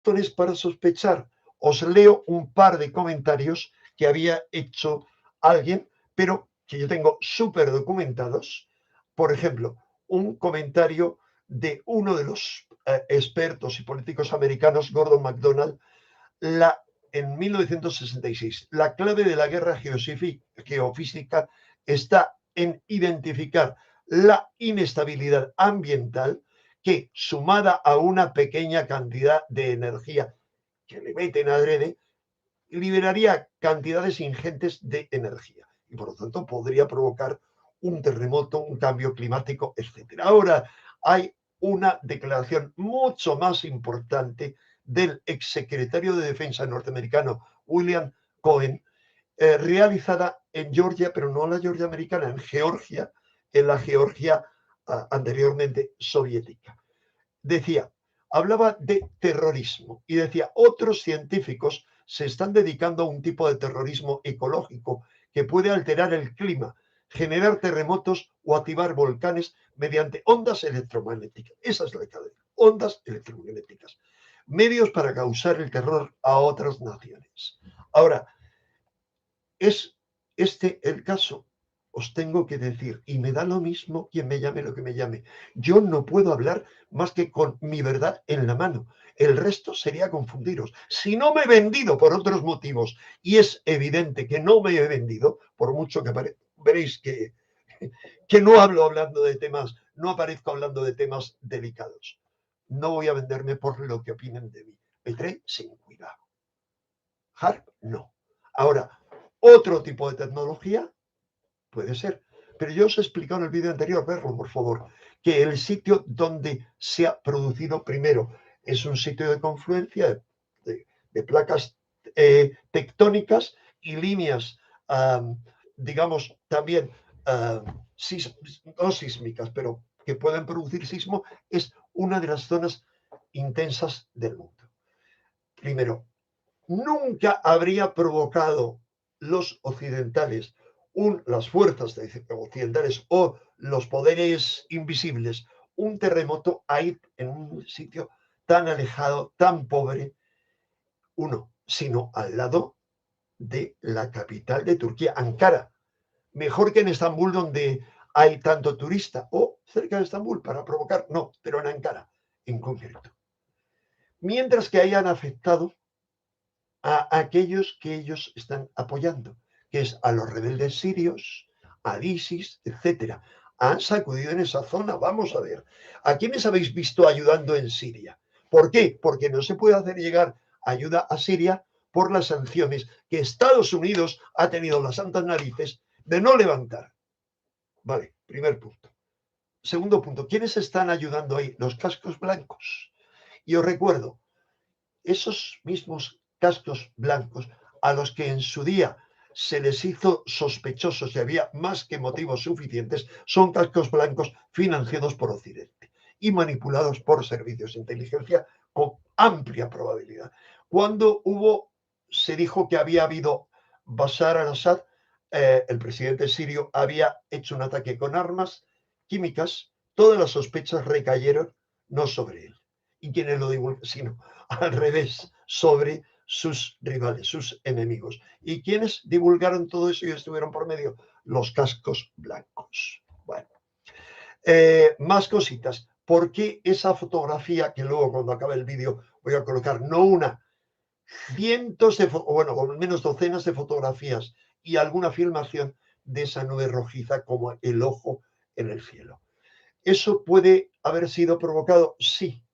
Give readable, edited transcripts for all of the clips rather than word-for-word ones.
razones para sospechar. Os leo un par de comentarios que había hecho alguien, pero que yo tengo súper documentados. Por ejemplo, un comentario de uno de los expertos y políticos americanos, Gordon MacDonald, en 1966. La clave de la guerra geofísica está en identificar la inestabilidad ambiental que, sumada a una pequeña cantidad de energía que le meten adrede, liberaría cantidades ingentes de energía y por lo tanto podría provocar un terremoto, un cambio climático, etc. Ahora hay una declaración mucho más importante del exsecretario de Defensa norteamericano William Cohen, realizada en Georgia, pero no la Georgia americana, en la Georgia anteriormente soviética. Hablaba de terrorismo y decía, otros científicos se están dedicando a un tipo de terrorismo ecológico que puede alterar el clima, generar terremotos o activar volcanes mediante ondas electromagnéticas. Esa es la cadena, ondas electromagnéticas. Medios para causar el terror a otras naciones. Ahora, ¿es este el caso? Os tengo que decir, y me da lo mismo quien me llame lo que me llame. Yo no puedo hablar más que con mi verdad en la mano. El resto sería confundiros. Si no me he vendido por otros motivos, y es evidente que no me he vendido, por mucho que veréis que no hablo hablando de temas, no aparezco hablando de temas delicados. No voy a venderme por lo que opinen de mí. Vendré sin cuidado. HARP, no. Ahora, otro tipo de tecnología puede ser. Pero yo os he explicado en el vídeo anterior, verlo por favor, que el sitio donde se ha producido primero es un sitio de confluencia de placas tectónicas y líneas, digamos, también no sísmicas, pero que pueden producir sismo, es una de las zonas intensas del mundo. Primero, nunca habría provocado los occidentales, las fuerzas occidentales o los poderes invisibles, un terremoto ahí en un sitio tan alejado, tan pobre, sino al lado de la capital de Turquía, Ankara. Mejor que en Estambul, donde hay tanto turista, o cerca de Estambul para provocar, no, pero en Ankara en concreto. Mientras que hayan afectado a aquellos que ellos están apoyando, que es a los rebeldes sirios, al ISIS, etcétera. Han sacudido en esa zona, vamos a ver. ¿A quiénes habéis visto ayudando en Siria? ¿Por qué? Porque no se puede hacer llegar ayuda a Siria por las sanciones que Estados Unidos ha tenido las santas narices de no levantar. Vale, primer punto. Segundo punto, ¿quiénes están ayudando ahí? Los cascos blancos. Y os recuerdo, esos mismos cascos blancos a los que en su día se les hizo sospechosos y había más que motivos suficientes, son cascos blancos financiados por Occidente y manipulados por servicios de inteligencia con amplia probabilidad. Cuando se dijo que había habido Bashar al-Assad, el presidente sirio había hecho un ataque con armas químicas, todas las sospechas recayeron no sobre él y quienes lo divulgan, sino al revés, sobre sus rivales, sus enemigos. ¿Y quiénes divulgaron todo eso y estuvieron por medio? Los cascos blancos. Bueno, más cositas. ¿Por qué esa fotografía que luego cuando acabe el vídeo voy a colocar, no una, cientos de, bueno, al menos docenas de fotografías y alguna filmación de esa nube rojiza como el ojo en el cielo? ¿Eso puede haber sido provocado? Sí,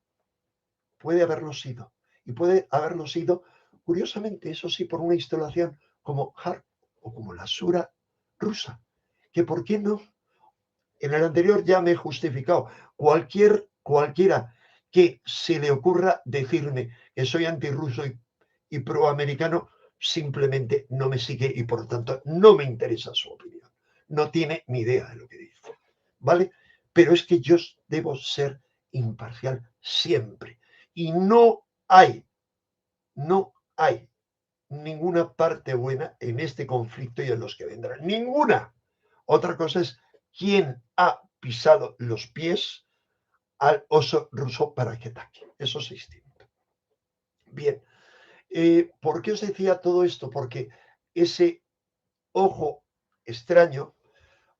puede haberlo sido. Y puede haberlo sido, curiosamente, eso sí, por una instalación como HARP o como la Sura rusa. Que por qué no. En el anterior ya me he justificado. Cualquiera que se le ocurra decirme que soy antirruso y proamericano, simplemente no me sigue y por lo tanto no me interesa su opinión. No tiene ni idea de lo que dice. ¿Vale? Pero es que yo debo ser imparcial siempre. Y no hay ninguna parte buena en este conflicto y en los que vendrán. Ninguna. Otra cosa es quién ha pisado los pies al oso ruso para que ataque. Eso es distinto. Bien, ¿por qué os decía todo esto? Porque ese ojo extraño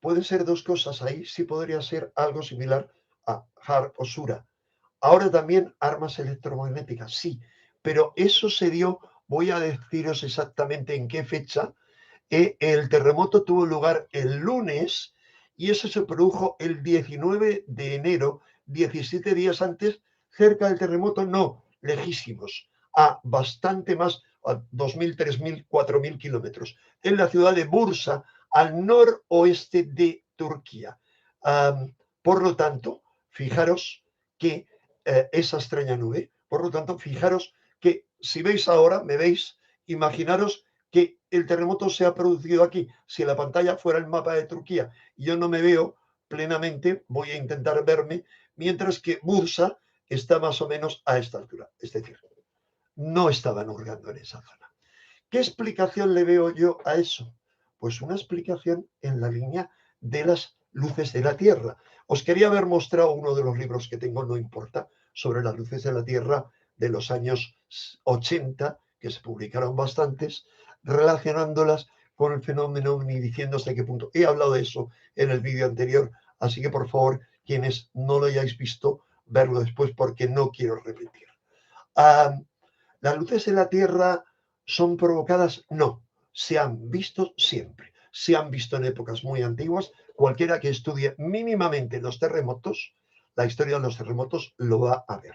puede ser dos cosas. Ahí sí podría ser algo similar a HARP o SURA. Ahora también armas electromagnéticas, sí, pero eso se dio, voy a deciros exactamente en qué fecha. El terremoto tuvo lugar el lunes y eso se produjo el 19 de enero, 17 días antes, cerca del terremoto, no, lejísimos, a bastante más, a 2.000, 3.000, 4.000 kilómetros, en la ciudad de Bursa, al noroeste de Turquía. Por lo tanto, fijaros que esa extraña nube, por lo tanto, fijaros que si veis ahora, me veis, imaginaros que el terremoto se ha producido aquí. Si la pantalla fuera el mapa de Turquía y yo no me veo plenamente, voy a intentar verme, mientras que Bursa está más o menos a esta altura. Es decir, no estaban hurgando en esa zona. ¿Qué explicación le veo yo a eso? Pues una explicación en la línea de las luces de la Tierra. Os quería haber mostrado uno de los libros que tengo, no importa, sobre las luces de la Tierra de los años 80, que se publicaron bastantes, relacionándolas con el fenómeno ovni, diciendo hasta qué punto. He hablado de eso en el vídeo anterior, así que por favor, quienes no lo hayáis visto, verlo después porque no quiero repetir. ¿Las luces de la Tierra son provocadas? No, se han visto siempre. Se han visto en épocas muy antiguas. Cualquiera que estudie mínimamente los terremotos, la historia de los terremotos, lo va a ver.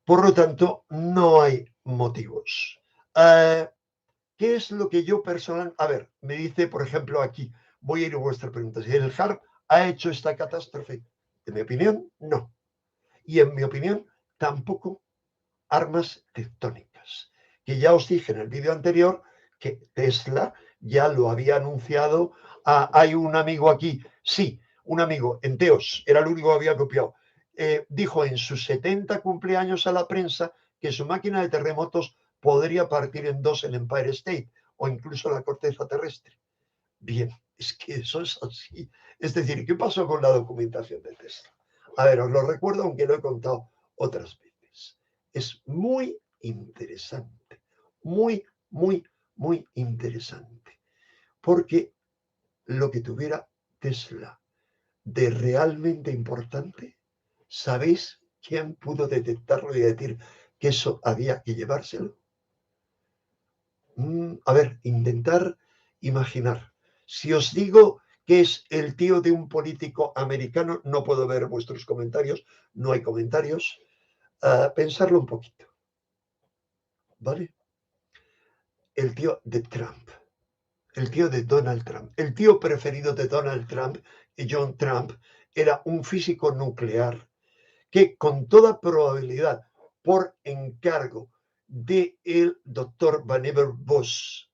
Por lo tanto, no hay motivos. ¿Qué es lo que yo personal... A ver, me dice, por ejemplo, aquí, voy a ir a vuestra pregunta, si el HARP ha hecho esta catástrofe. En mi opinión, no. Y en mi opinión, tampoco armas tectónicas, que ya os dije en el vídeo anterior que Tesla ya lo había anunciado. Hay un amigo aquí, sí, un amigo, Enteos, era el único que había copiado, dijo en sus 70 cumpleaños a la prensa que su máquina de terremotos podría partir en dos el Empire State o incluso la corteza terrestre. Bien, es que eso es así. Es decir, ¿qué pasó con la documentación de Tesla? A ver, os lo recuerdo, aunque lo he contado otras veces. Es muy interesante, muy, muy, muy interesante. Porque lo que tuviera Tesla de realmente importante, ¿sabéis quién pudo detectarlo y decir que eso había que llevárselo? A ver, intentar imaginar. Si os digo que es el tío de un político americano, no puedo ver vuestros comentarios, no hay comentarios. Pensarlo un poquito, ¿vale? El tío de Trump, el tío de Donald Trump, el tío preferido de Donald Trump, John Trump, era un físico nuclear que con toda probabilidad, por encargo del doctor Vannevar Bush,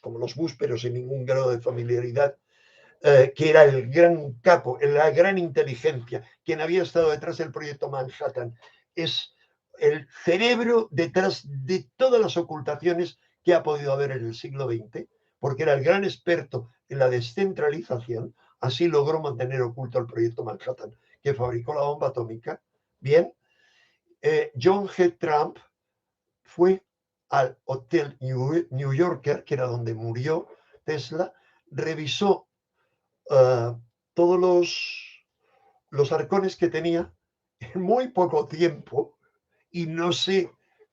como los Bush, pero sin ningún grado de familiaridad, que era el gran capo, la gran inteligencia, quien había estado detrás del proyecto Manhattan, es el cerebro detrás de todas las ocultaciones que ha podido haber en el siglo XX, porque era el gran experto en la descentralización, así logró mantener oculto el proyecto Manhattan, que fabricó la bomba atómica. Bien, John G. Trump fue al Hotel New Yorker, que era donde murió Tesla, revisó todos los arcones que tenía en muy poco tiempo y no sé,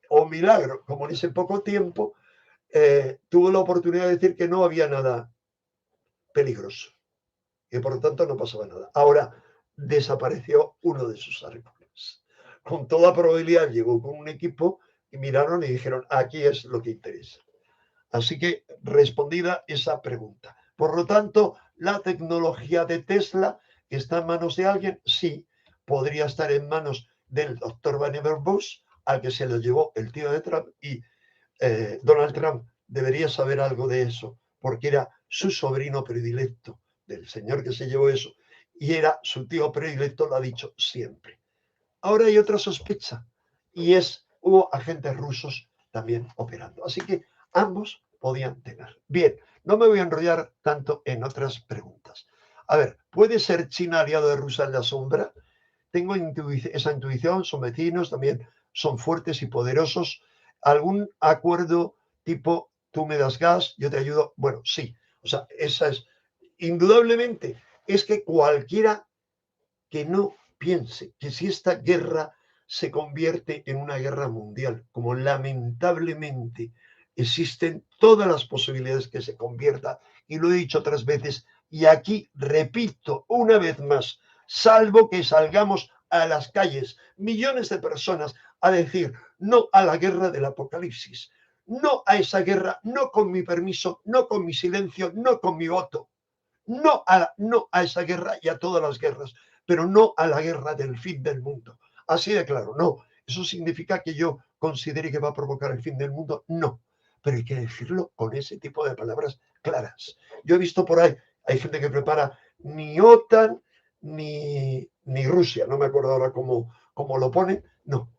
o milagro, como en ese poco tiempo, tuvo la oportunidad de decir que no había nada peligroso, que por lo tanto no pasaba nada. Ahora desapareció uno de sus arcones. Con toda probabilidad llegó con un equipo y miraron y dijeron, aquí es lo que interesa. Así que respondida esa pregunta. Por lo tanto, la tecnología de Tesla está en manos de alguien, sí, podría estar en manos del doctor Vannevar Bush, al que se lo llevó el tío de Trump, y Donald Trump debería saber algo de eso, porque era su sobrino predilecto del señor que se llevó eso, y era su tío predilecto, lo ha dicho siempre. Ahora hay otra sospecha, y hubo agentes rusos también operando. Así que ambos podían tener. Bien, no me voy a enrollar tanto en otras preguntas. A ver, ¿puede ser China aliado de Rusia en la sombra? Tengo esa intuición, son vecinos, también son fuertes y poderosos. ¿Algún acuerdo tipo tú me das gas, yo te ayudo? Bueno, sí. O sea, esa es, indudablemente, es que cualquiera que no piense que si esta guerra se convierte en una guerra mundial, como lamentablemente existen todas las posibilidades que se convierta, y lo he dicho otras veces, y aquí repito una vez más, salvo que salgamos a las calles, millones de personas, a decir no a la guerra del apocalipsis, no a esa guerra, no con mi permiso, no con mi silencio, no con mi voto, no a esa guerra y a todas las guerras, pero no a la guerra del fin del mundo. Así de claro, no. ¿Eso significa que yo considere que va a provocar el fin del mundo? No. Pero hay que decirlo con ese tipo de palabras claras. Yo he visto por ahí, hay gente que prepara ni OTAN ni Rusia, no me acuerdo ahora cómo lo pone. No.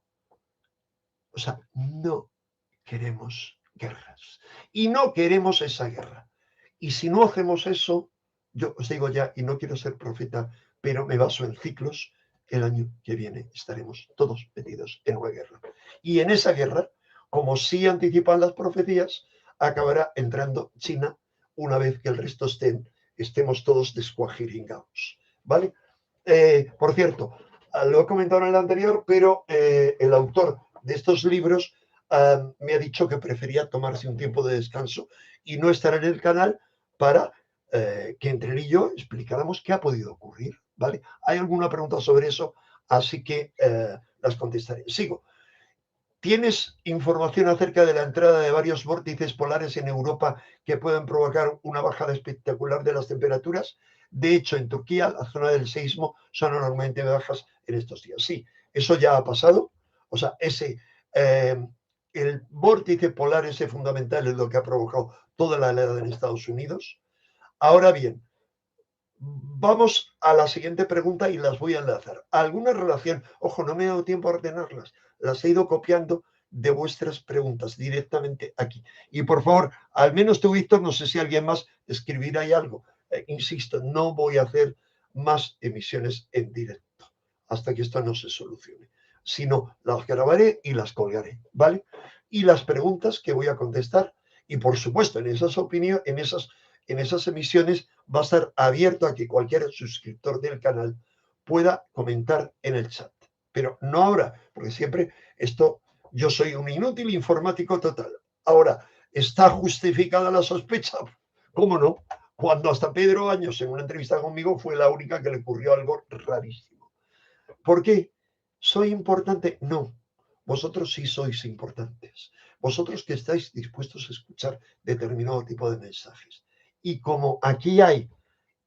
O sea, no queremos guerras. Y no queremos esa guerra. Y si no hacemos eso, yo os digo ya, y no quiero ser profeta, pero me baso en ciclos, el año que viene estaremos todos metidos en una guerra. Y en esa guerra, como sí anticipan las profecías, acabará entrando China una vez que el resto estemos todos descuajiringados. ¿Vale? Por cierto, lo he comentado en el anterior, pero el autor de estos libros me ha dicho que prefería tomarse un tiempo de descanso y no estar en el canal para que entre él y yo explicáramos qué ha podido ocurrir, ¿vale? Hay alguna pregunta sobre eso, así que las contestaré. Sigo. ¿Tienes información acerca de la entrada de varios vórtices polares en Europa que pueden provocar una bajada espectacular de las temperaturas? De hecho, en Turquía, la zona del seísmo son enormemente bajas en estos días. Sí, eso ya ha pasado. O sea, el vórtice polar ese fundamental es lo que ha provocado toda la helada en Estados Unidos. Ahora bien, vamos a la siguiente pregunta y las voy a enlazar. ¿Alguna relación? Ojo, no me he dado tiempo a ordenarlas. Las he ido copiando de vuestras preguntas directamente aquí. Y por favor, al menos tú, Víctor, no sé si alguien más escribirá ahí algo. Insisto, no voy a hacer más emisiones en directo hasta que esto no se solucione, sino las grabaré y las colgaré, ¿vale? Y las preguntas que voy a contestar, y por supuesto, en esas opiniones, en esas emisiones va a estar abierto a que cualquier suscriptor del canal pueda comentar en el chat. Pero no ahora, porque siempre esto, yo soy un inútil informático total. Ahora, ¿está justificada la sospecha? ¿Cómo no? Cuando hasta Pedro Años en una entrevista conmigo fue la única que le ocurrió algo rarísimo. ¿Por qué? ¿Soy importante? No. Vosotros sí sois importantes. Vosotros que estáis dispuestos a escuchar determinado tipo de mensajes. Y como aquí hay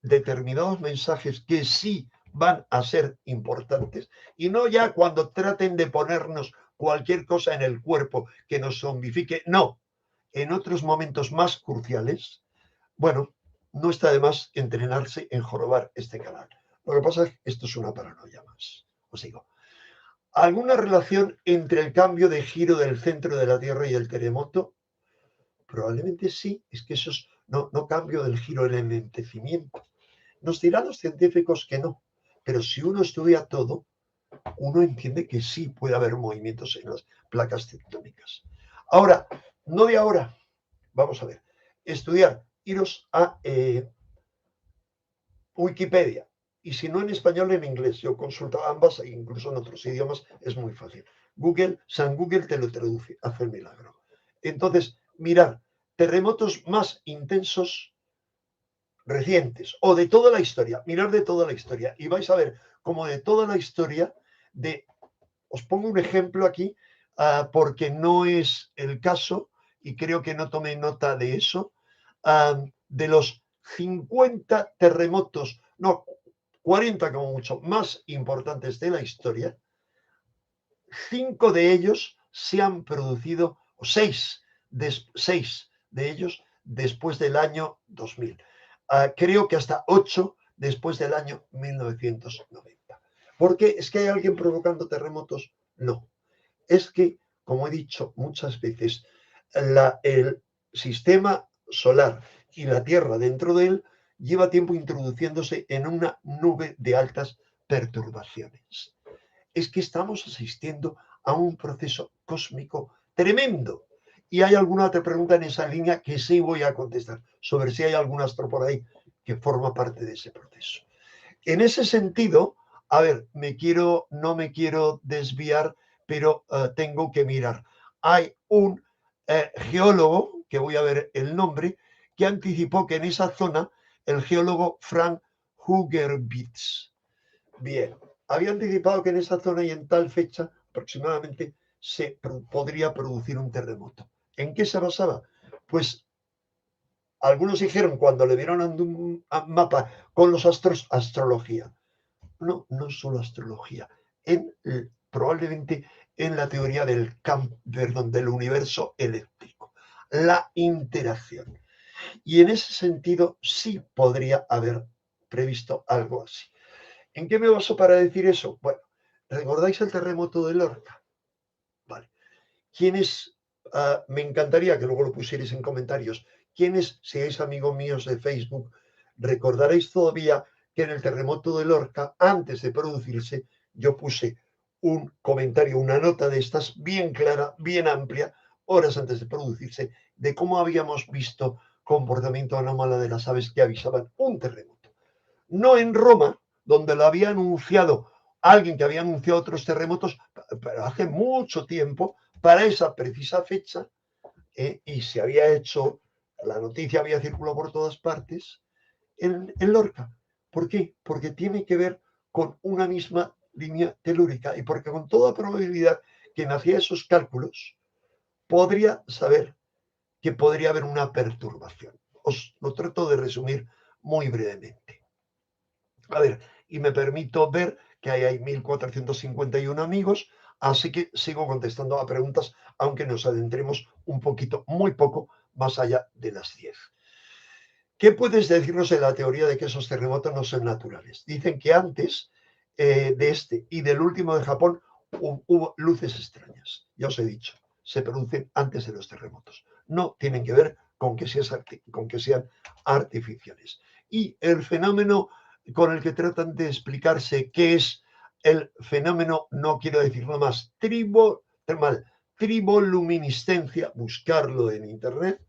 determinados mensajes que sí van a ser importantes, y no ya cuando traten de ponernos cualquier cosa en el cuerpo que nos zombifique, no, en otros momentos más cruciales, bueno, no está de más entrenarse en jorobar este canal. Lo que pasa es que esto es una paranoia más. Os digo, ¿alguna relación entre el cambio de giro del centro de la Tierra y el terremoto? Probablemente sí, es que eso es no cambio del giro, el enlentecimiento. Nos dirán los científicos que no, pero si uno estudia todo, uno entiende que sí puede haber movimientos en las placas tectónicas. Ahora, no de ahora, vamos a ver, estudiar, iros a Wikipedia, y si no en español, en inglés. Yo consulto ambas, e incluso en otros idiomas, es muy fácil. San Google te lo traduce, hace el milagro. Entonces, mirar terremotos más intensos recientes o de toda la historia, mirar de toda la historia y vais a ver como de toda la historia os pongo un ejemplo aquí porque no es el caso y creo que no tomé nota de eso, de los 50 terremotos, no, 40 como mucho, más importantes de la historia, 5 de ellos se han producido, o 6 de ellos después del año 2000. Creo que hasta 8 después del año 1990. ¿Por qué? ¿Es que hay alguien provocando terremotos? No. Es que, como he dicho muchas veces, el sistema solar y la Tierra dentro de él lleva tiempo introduciéndose en una nube de altas perturbaciones. Es que estamos asistiendo a un proceso cósmico tremendo. Y hay alguna otra pregunta en esa línea que sí voy a contestar, sobre si hay algún astro por ahí que forma parte de ese proceso. En ese sentido, a ver, no me quiero desviar, pero tengo que mirar. Hay un geólogo, que voy a ver el nombre, que anticipó que en esa zona, el geólogo Frank Hugerbitz, bien, había anticipado que en esa zona y en tal fecha aproximadamente podría producir un terremoto. ¿En qué se basaba? Pues algunos dijeron cuando le vieron un mapa con los astros, astrología. No, no solo astrología, probablemente en la teoría del universo eléctrico, la interacción. Y en ese sentido sí podría haber previsto algo así. ¿En qué me baso para decir eso? Bueno, ¿recordáis el terremoto de Lorca? Vale. ¿Quiénes? Me encantaría que luego lo pusierais en comentarios. ¿Quiénes, seáis amigos míos de Facebook, recordaréis todavía que en el terremoto de Lorca, antes de producirse, yo puse un comentario, una nota de estas bien clara, bien amplia, horas antes de producirse, de cómo habíamos visto comportamiento anómalo de las aves que avisaban un terremoto? No en Roma, donde lo había anunciado alguien que había anunciado otros terremotos, pero hace mucho tiempo, para esa precisa fecha, y se había hecho, la noticia había circulado por todas partes, en Lorca. ¿Por qué? Porque tiene que ver con una misma línea telúrica y porque con toda probabilidad quien hacía esos cálculos podría saber que podría haber una perturbación. Os lo trato de resumir muy brevemente. A ver, y me permito ver que ahí hay 1451 amigos, así que sigo contestando a preguntas, aunque nos adentremos un poquito, muy poco, más allá de las 10. ¿Qué puedes decirnos de la teoría de que esos terremotos no son naturales? Dicen que antes de este y del último de Japón hubo luces extrañas. Ya os he dicho, se producen antes de los terremotos. No tienen que ver con que sean artificiales. Y el fenómeno con el que tratan de explicarse qué es el fenómeno, no quiero decir nada más, triboluminiscencia, buscarlo en internet,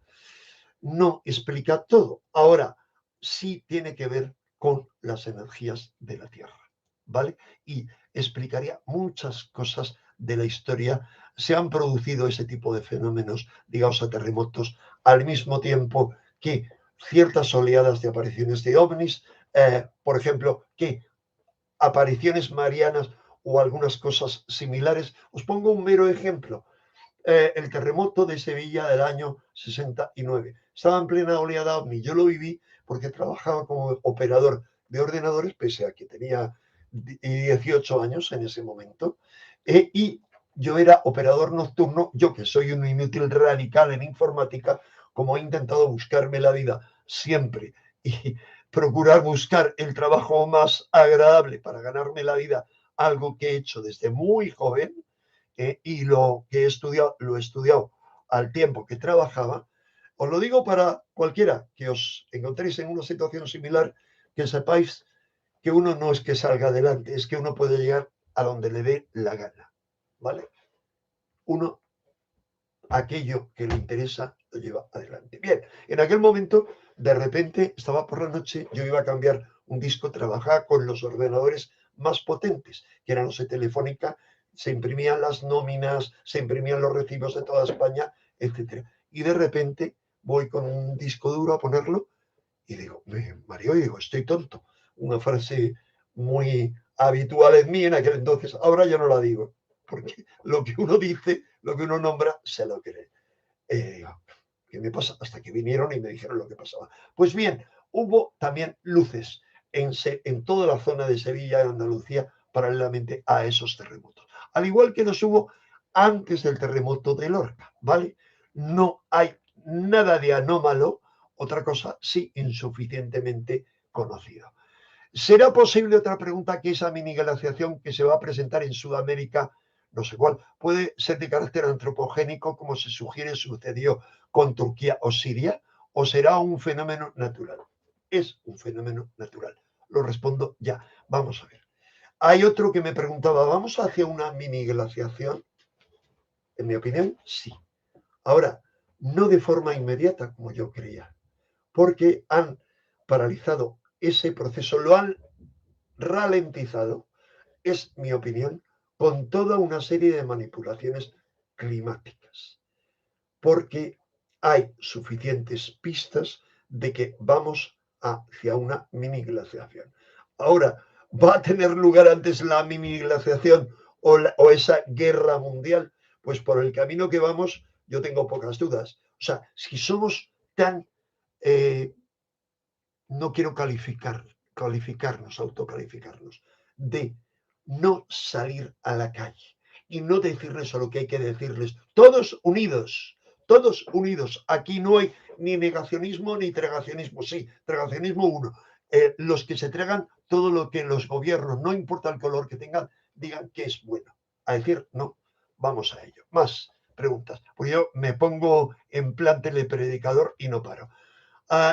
no explica todo. Ahora, sí tiene que ver con las energías de la Tierra, ¿vale? Y explicaría muchas cosas de la historia. Se han producido ese tipo de fenómenos, digamos, a terremotos, al mismo tiempo que ciertas oleadas de apariciones de ovnis, por ejemplo, que apariciones marianas o algunas cosas similares. Os pongo un mero ejemplo. El terremoto de Sevilla del año 69. Estaba en plena oleada ovni. Yo lo viví porque trabajaba como operador de ordenadores, pese a que tenía 18 años en ese momento. Y yo era operador nocturno, yo que soy un inútil radical en informática, como he intentado buscarme la vida siempre y procurar buscar el trabajo más agradable para ganarme la vida, algo que he hecho desde muy joven, y lo que he estudiado, lo he estudiado al tiempo que trabajaba. Os lo digo para cualquiera que os encontréis en una situación similar, que sepáis que uno no es que salga adelante, es que uno puede llegar a donde le dé la gana, ¿vale? Uno, aquello que le interesa, lo lleva adelante. Bien, en aquel momento, de repente, estaba por la noche, yo iba a cambiar un disco, trabajaba con los ordenadores más potentes, que eran los de Telefónica, se imprimían las nóminas, se imprimían los recibos de toda España, etcétera. Y de repente voy con un disco duro a ponerlo y digo, Mario, digo, estoy tonto. Una frase muy habitual en mí en aquel entonces. Ahora ya no la digo, porque lo que uno dice, lo que uno nombra, se lo cree. Digo, ¿qué me pasa? Hasta que vinieron y me dijeron lo que pasaba. Pues bien, hubo también luces en toda la zona de Sevilla y Andalucía paralelamente a esos terremotos. Al igual que los hubo antes del terremoto de Lorca, ¿vale? No hay nada de anómalo, otra cosa sí insuficientemente conocido. ¿Será posible, otra pregunta, que esa mini glaciación que se va a presentar en Sudamérica, no sé cuál, puede ser de carácter antropogénico, como se sugiere sucedió con Turquía o Siria, o será un fenómeno natural? Es un fenómeno natural. Lo respondo ya. Vamos a ver. Hay otro que me preguntaba, ¿vamos hacia una mini glaciación? En mi opinión, sí. Ahora, no de forma inmediata, como yo creía, porque han paralizado ese proceso, lo han ralentizado, es mi opinión, con toda una serie de manipulaciones climáticas, porque hay suficientes pistas de que vamos hacia una mini glaciación. Ahora, ¿va a tener lugar antes la mini glaciación o esa guerra mundial? Pues por el camino que vamos, yo tengo pocas dudas. O sea, si somos tan, no quiero autocalificarnos, de no salir a la calle y no decirles a lo que hay que decirles, todos unidos. Aquí no hay ni negacionismo ni tragacionismo. Sí, tragacionismo uno. Los que se tragan todo lo que los gobiernos, no importa el color que tengan, digan que es bueno. A decir, no, vamos a ello. Más preguntas. Pues yo me pongo en plan telepredicador y no paro.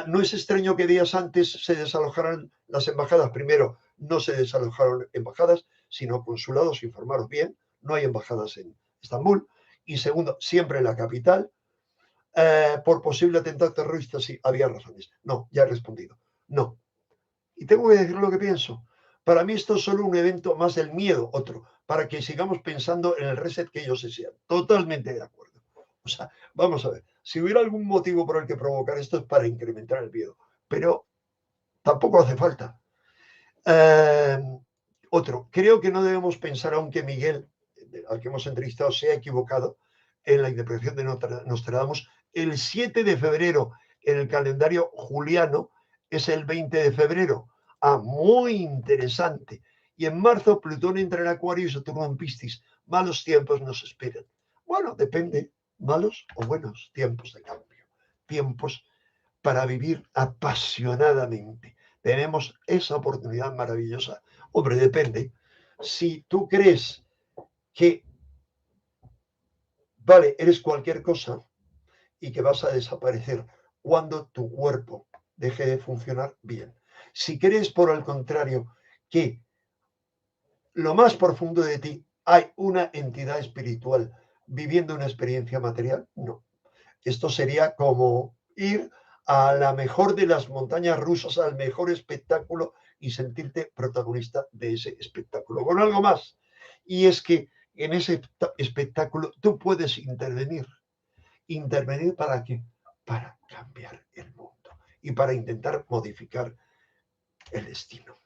No es extraño que días antes se desalojaran las embajadas. Primero, no se desalojaron embajadas, sino consulados, informaros bien. No hay embajadas en Estambul. Y segundo, siempre en la capital, por posible atentado terrorista, sí, había razones. No, ya he respondido. No. Y tengo que decir lo que pienso. Para mí esto es solo un evento más del miedo, otro, para que sigamos pensando en el reset que ellos desean. Totalmente de acuerdo. O sea, vamos a ver, si hubiera algún motivo por el que provocar esto es para incrementar el miedo, pero tampoco hace falta. Otro, creo que no debemos pensar, aunque Miguel, al que hemos entrevistado, se ha equivocado en la interpretación de Nostradamus. El 7 de febrero en el calendario juliano es el 20 de febrero. Muy interesante. Y en marzo Plutón entra en Acuario y Saturno en Piscis. Malos tiempos nos esperan. Bueno, depende, malos o buenos tiempos de cambio. Tiempos para vivir apasionadamente. Tenemos esa oportunidad maravillosa. Hombre, depende. Si tú crees que, vale, eres cualquier cosa y que vas a desaparecer cuando tu cuerpo deje de funcionar bien. Si crees, por el contrario, que lo más profundo de ti hay una entidad espiritual viviendo una experiencia material, no. Esto sería como ir a la mejor de las montañas rusas, al mejor espectáculo y sentirte protagonista de ese espectáculo. Con algo más, y es que en ese espectáculo tú puedes intervenir. ¿Intervenir para qué? Para cambiar el mundo y para intentar modificar el destino.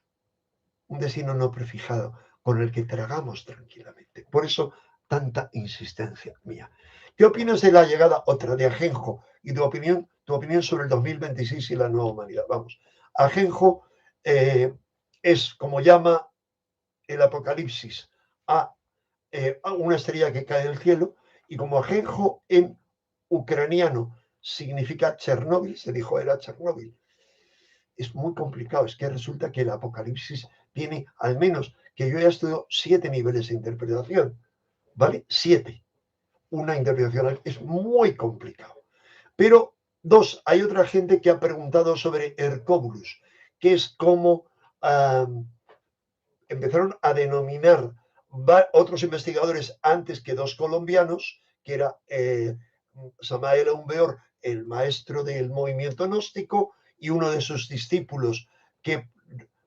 Un destino no prefijado con el que tragamos tranquilamente. Por eso, tanta insistencia mía. ¿Qué opinas de la llegada otra de Ajenjo? Y tu opinión sobre el 2026 y la nueva humanidad. Vamos, Ajenjo es como llama el Apocalipsis a una estrella que cae del cielo, y como Ajenjo en ucraniano significa Chernóbil, se dijo era Chernóbil. Es muy complicado, es que resulta que el Apocalipsis tiene, al menos que yo he estudiado 7 niveles de interpretación, ¿vale? 7. Una interpretación es muy complicado. Pero dos, hay otra gente que ha preguntado sobre Hercóbulus, que es como empezaron a denominar otros investigadores antes que dos colombianos, que era Samael Aumbeor, el maestro del movimiento gnóstico, y uno de sus discípulos, que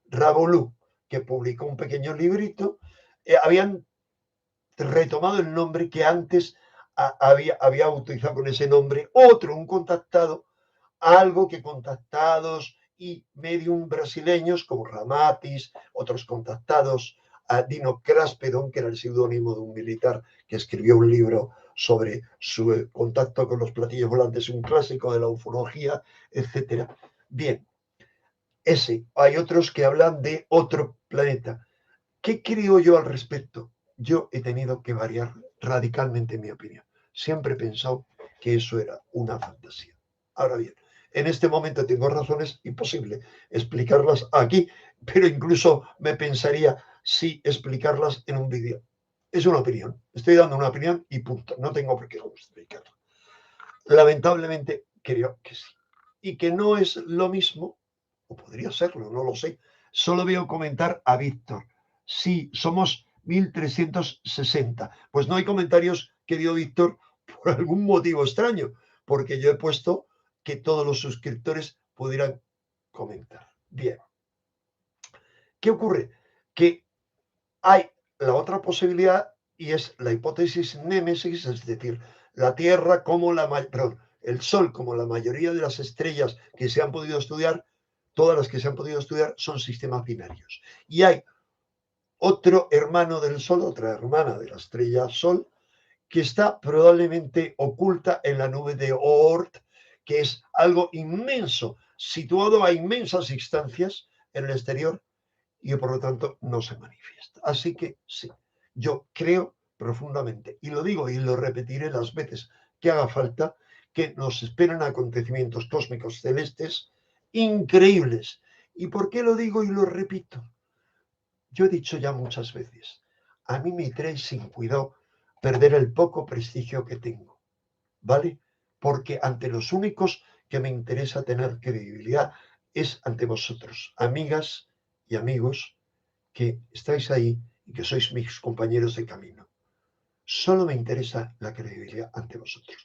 Rabolú, que publicó un pequeño librito, habían retomado el nombre que antes había utilizado con ese nombre otro, un contactado, algo que contactados y medium brasileños como Ramatis, otros contactados, a Dino Craspedon, que era el seudónimo de un militar que escribió un libro sobre su contacto con los platillos volantes, un clásico de la ufología, etcétera. Bien, ese. Hay otros que hablan de otro planeta. ¿Qué creo yo al respecto? Yo he tenido que variar radicalmente mi opinión. Siempre he pensado que eso era una fantasía. Ahora bien, en este momento tengo razones, imposible explicarlas aquí, pero incluso me pensaría si explicarlas en un vídeo. Es una opinión. Estoy dando una opinión y punto. No tengo por qué justificarla. Lamentablemente creo que sí. Y que no es lo mismo, o podría serlo, no lo sé. Solo veo comentar a Víctor. Sí, somos 1360. Pues no hay comentarios querido Víctor, por algún motivo extraño, porque yo he puesto que todos los suscriptores pudieran comentar. Bien. ¿Qué ocurre? Que hay la otra posibilidad y es la hipótesis némesis, es decir, la Tierra como perdón, el Sol como la mayoría de las estrellas que se han podido estudiar, todas las que se han podido estudiar son sistemas binarios. Y hay otro hermano del Sol, otra hermana de la estrella Sol, que está probablemente oculta en la nube de Oort, que es algo inmenso, situado a inmensas distancias en el exterior y por lo tanto no se manifiesta. Así que sí, yo creo profundamente, y lo digo y lo repetiré las veces que haga falta, que nos esperan acontecimientos cósmicos celestes increíbles. ¿Y por qué lo digo y lo repito? Yo he dicho ya muchas veces, a mí me trae sin cuidado perder el poco prestigio que tengo, ¿vale? Porque ante los únicos que me interesa tener credibilidad es ante vosotros, amigas y amigos que estáis ahí y que sois mis compañeros de camino. Solo me interesa la credibilidad ante vosotros.